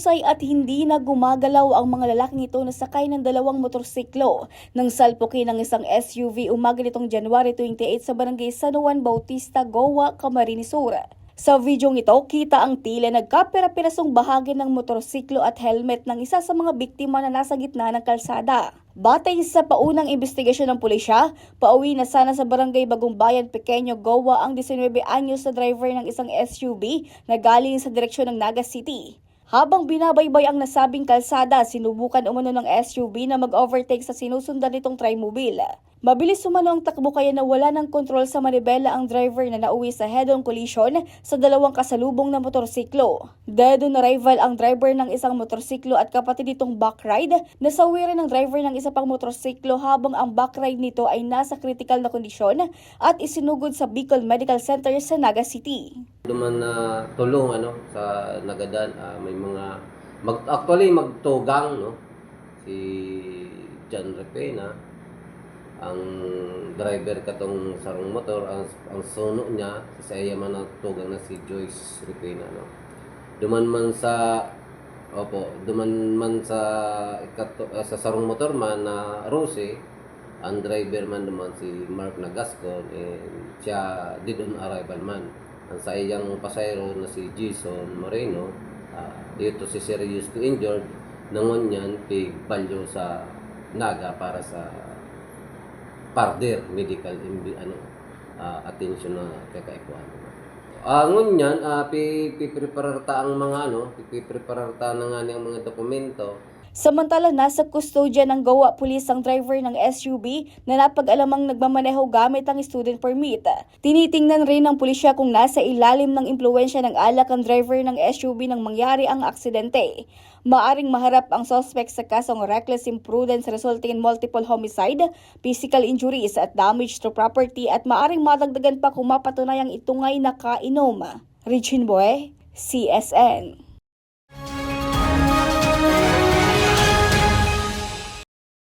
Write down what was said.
Mahusay at hindi na gumagalaw ang mga lalaking ito na sakay ng dalawang motorsiklo nang salpukin ng isang SUV umaga nitong January 28 sa barangay San Juan Bautista, Goa, Camarines Sur. Sa videong ito, kita ang tila nagkapira-pirasong bahagi ng motorsiklo at helmet ng isa sa mga biktima na nasa gitna ng kalsada. Batay sa paunang investigasyon ng pulisya, pauwi na sana sa barangay Bagong Bayan, Pequeño, Goa ang 19 anyos na driver ng isang SUV na galing sa direksyon ng Naga City. Habang binabaybay ang nasabing kalsada, sinubukan umano ng SUV na mag-overtake sa sinusundan nitong trimobile. Mabilis umano ang takbo kaya nawala ng kontrol sa manibela ang driver na nauwi sa head-on collision sa dalawang kasalubong na motorsiklo. Dead-on arrival ang driver ng isang motorsiklo at kapatid nitong backride na sawiran ng driver ng isa pang motorsiklo habang ang backride nito ay nasa critical na kondisyon at isinugod sa Bicol Medical Center sa Naga City. Duman na tulong sa Nagadan, may mga actually magtugang si John Repena, ang driver katong sarong motor, ang suno niya sa iya man ang tugang na si Joyce Repena duman man sa sa sarong motor man na Rose, ang driver man naman si Mark Nagascon, siya did on arrival man. Ang sa iyang pasayro na si Jason Moreno, dito si serious to injured, nangon yan pigbalyo sa Naga para sa further medical attention na kakaikuan. Ngon yan, piprepararta ang mga piprepararta na nga niyang mga dokumento. Samantala, nasa kustodya ng Goa Police ang driver ng SUV na napag-alamang nagmamaneho gamit ang student permit. Tinitingnan rin ng pulisya kung nasa ilalim ng impluwensya ng alak ang driver ng SUV nang mangyari ang aksidente. Maaring maharap ang suspect sa kasong reckless imprudence resulting in multiple homicide, physical injuries at damage to property at maaring madagdagan pa kung mapatunayang ito nga'y nakainom. Regine Boy, CSN.